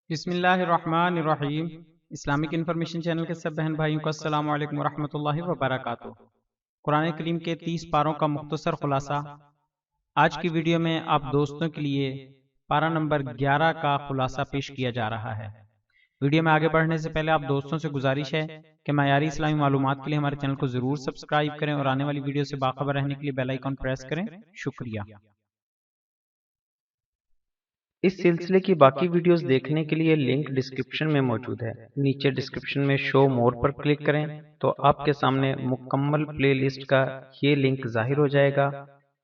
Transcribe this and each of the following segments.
بسم اللہ الرحمن الرحیم۔ اسلامک انفارمیشن چینل کے سب بہن بھائیوں کو السلام علیکم ورحمۃ اللہ وبرکاتہ۔ قرآن کریم کے 30 پاروں کا مختصر خلاصہ آج کی ویڈیو میں آپ دوستوں کے لیے پارہ نمبر 11 کا خلاصہ پیش کیا جا رہا ہے۔ ویڈیو میں آگے بڑھنے سے پہلے آپ دوستوں سے گزارش ہے کہ معیاری اسلامی معلومات کے لیے ہمارے چینل کو ضرور سبسکرائب کریں اور آنے والی ویڈیو سے باخبر رہنے کے لیے بیل آئیکن پریس کریں۔ شکریہ۔ اس سلسلے کی باقی ویڈیوز دیکھنے کے لیے لنک ڈسکرپشن میں موجود ہے۔ نیچے ڈسکرپشن میں شو مور پر کلک کریں تو آپ کے سامنے مکمل پلے لسٹ کا یہ لنک ظاہر ہو جائے گا،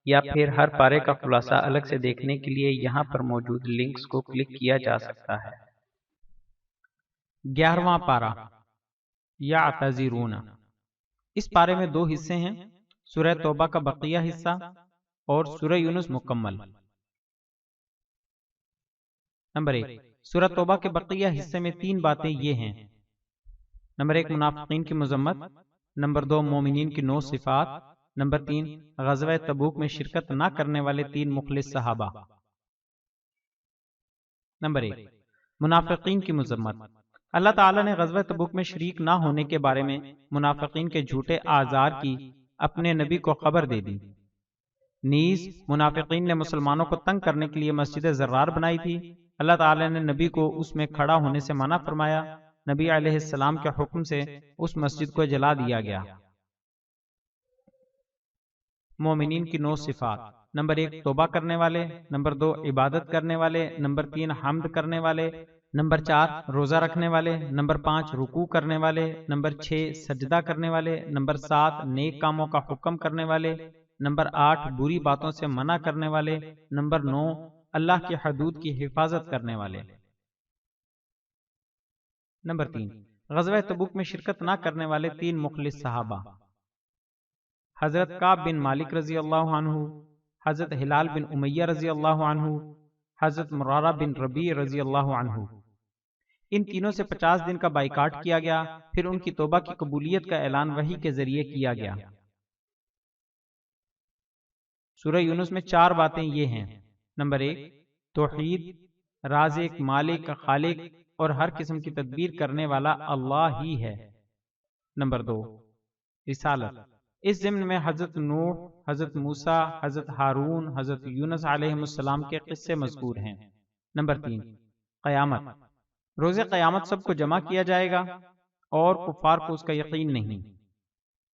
یا پھر ہر پارے کا خلاصہ الگ سے دیکھنے کے لیے یہاں پر موجود لنکس کو کلک کیا جا سکتا ہے۔ 11واں پارہ یعتذرون۔ اس پارے میں 2 حصے ہیں، سورہ توبہ کا بقیہ حصہ اور سورہ یونس مکمل۔ نمبر 1، سورہ توبہ کے بقیہ حصے میں 3 باتیں یہ ہیں۔ نمبر 1، منافقین کی مذمت۔ نمبر 2، مومنین کی 9 صفات۔ نمبر 3، غزوہ تبوک میں شرکت نہ کرنے والے 3 مخلص صحابہ۔ نمبر 1، منافقین کی مذمت۔ اللہ تعالیٰ نے غزوہ تبوک میں شریک نہ ہونے کے بارے میں منافقین کے جھوٹے اعذار کی اپنے نبی کو خبر دے دی۔ نیز منافقین نے مسلمانوں کو تنگ کرنے کے لیے مسجد زرار بنائی تھی۔ اللہ تعالیٰ نے نبی کو اس میں کھڑا ہونے سے منع فرمایا۔ نبی علیہ السلام کے حکم سے اس مسجد کو جلا دیا گیا۔ مومنین کی 9 صفات۔ نمبر 1، توبہ کرنے والے۔ نمبر 2، عبادت کرنے والے۔ نمبر 3، حمد کرنے والے۔ نمبر 4، روزہ رکھنے والے۔ نمبر 5، رکوع کرنے والے۔ نمبر 6، سجدہ کرنے والے۔ نمبر 7، نیک کاموں کا حکم کرنے والے۔ نمبر 8، بری باتوں سے منع کرنے والے۔ نمبر 9، اللہ کی حدود کی حفاظت کرنے والے۔ نمبر 3، غزوہ تبوک میں شرکت نہ کرنے والے 3 مخلص صحابہ۔ حضرت کعب بن مالک رضی اللہ عنہ، حضرت ہلال بن امیہ رضی اللہ عنہ، حضرت مرارہ بن ربیع رضی اللہ عنہ۔ ان تینوں سے 50 دن کا بائیکاٹ کیا گیا، پھر ان کی توبہ کی قبولیت کا اعلان وحی کے ذریعے کیا گیا۔ سورہ یونس میں 4 باتیں یہ ہیں۔ نمبر 1، توحید، رازق، مالک، خالق اور ہر قسم کی تدبیر کرنے والا اللہ ہی ہے۔ نمبر 2، رسالت۔ اس ضمن میں حضرت نوح، حضرت موسیٰ، حضرت ہارون، حضرت یونس علیہ السلام کے قصے مذکور ہیں۔ نمبر 3، قیامت۔ روز قیامت سب کو جمع کیا جائے گا اور کفار کو اس کا یقین نہیں۔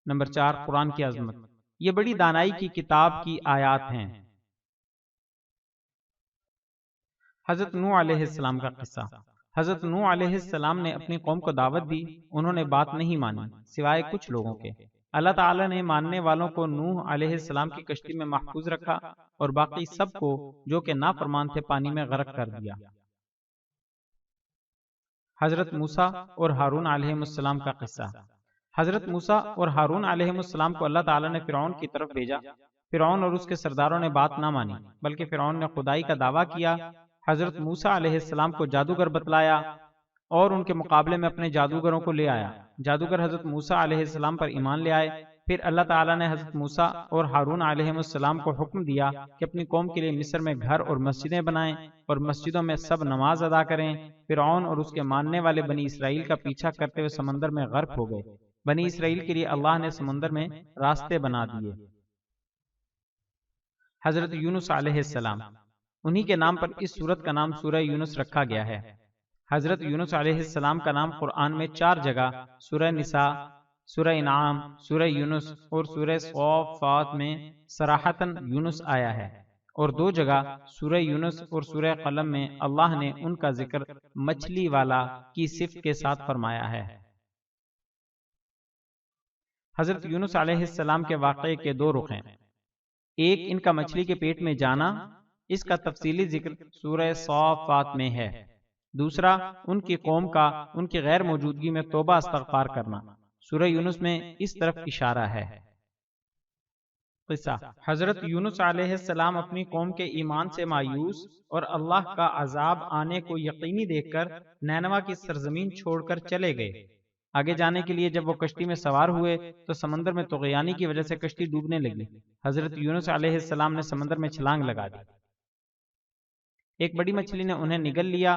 نمبر 4، قرآن کی عظمت۔ یہ بڑی دانائی کی کتاب کی آیات ہیں۔ حضرت نوح علیہ السلام کا قصہ۔ حضرت نوح علیہ السلام نے اپنی قوم کو دعوت دی، انہوں نے بات نہیں مانی سوائے کچھ لوگوں کے۔ اللہ تعالیٰ نے ماننے والوں کو نوح علیہ السلام کی کشتی میں محفوظ رکھا اور باقی سب کو جو کہ نافرمان تھے پانی میں غرق کر دیا۔ حضرت موسیٰ اور ہارون علیہ السلام کا قصہ۔ حضرت موسیٰ اور ہارون علیہ السلام کو اللہ تعالیٰ نے فرعون کی طرف بھیجا۔ فرعون اور اس کے سرداروں نے بات نہ مانی، بلکہ فرعون نے خدائی کا دعویٰ کیا۔ حضرت موسیٰ علیہ السلام کو جادوگر بتلایا اور ان کے مقابلے میں اپنے جادوگروں کو لے آیا۔ جادوگر حضرت موسیٰ علیہ السلام پر ایمان لے آئے۔ پھر اللہ تعالیٰ نے حضرت موسیٰ اور ہارون علیہ السلام کو حکم دیا کہ اپنی قوم کے لیے مصر میں گھر اور مسجدیں بنائیں اور مسجدوں میں سب نماز ادا کریں۔ فرعون اور اس کے ماننے والے بنی اسرائیل کا پیچھا کرتے ہوئے سمندر میں غرق ہو گئے۔ بنی اسرائیل کے لیے اللہ نے سمندر میں راستے بنا دیے۔ حضرت یونس علیہ السلام، انہی کے نام پر اس سورت کا نام سورہ یونس رکھا گیا ہے۔ حضرت یونس علیہ السلام کا نام قرآن میں 4 جگہ سورہ نساء، سورہ انعام، سورہ یونس اور سورہ صافات میں صراحتاً یونس آیا ہے، اور 2 جگہ سورہ یونس اور سورہ قلم میں اللہ نے ان کا ذکر مچھلی والا کی صفت کے ساتھ فرمایا ہے۔ حضرت یونس علیہ السلام کے واقعے کے 2 رخ ہیں۔ ایک، ان کا مچھلی کے پیٹ میں جانا، اس کا تفصیلی ذکر سورہ صافات میں ہے۔ دوسرا، ان کی قوم کا ان کی غیر موجودگی میں توبہ استغفار کرنا، سورہ یونس میں اس طرف اشارہ ہے۔ قصہ۔ حضرت یونس علیہ السلام اپنی قوم کے ایمان سے مایوس اور اللہ کا عذاب آنے کو یقینی دیکھ کر نینوا کی سرزمین چھوڑ کر چلے گئے۔ آگے جانے کے لیے جب وہ کشتی میں سوار ہوئے تو سمندر میں طغیانی کی وجہ سے کشتی ڈوبنے لگی۔ حضرت یونس علیہ السلام نے سمندر میں چھلانگ لگا دی۔ ایک بڑی مچھلی نے انہیں نگل لیا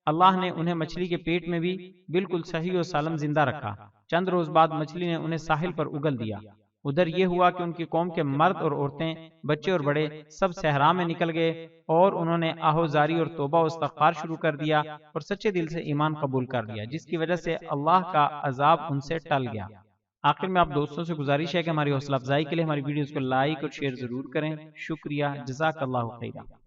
اللہ نے انہیں مچھلی کے پیٹ میں بھی بالکل صحیح و سالم زندہ رکھا۔ چند روز بعد مچھلی نے انہیں ساحل پر اگل دیا۔ ادھر یہ ہوا کہ ان کی قوم کے مرد اور عورتیں، بچے اور بڑے سب صحرا میں نکل گئے اور انہوں نے آہوزاری اور توبہ و استغفار شروع کر دیا اور سچے دل سے ایمان قبول کر لیا، جس کی وجہ سے اللہ کا عذاب ان سے ٹل گیا۔ آخر میں آپ دوستوں سے گزارش ہے کہ ہماری حوصلہ افزائی کے لیے ہماری ویڈیوز کو لائک اور شیئر ضرور کریں۔ شکریہ، جزاک اللہ خیرہ۔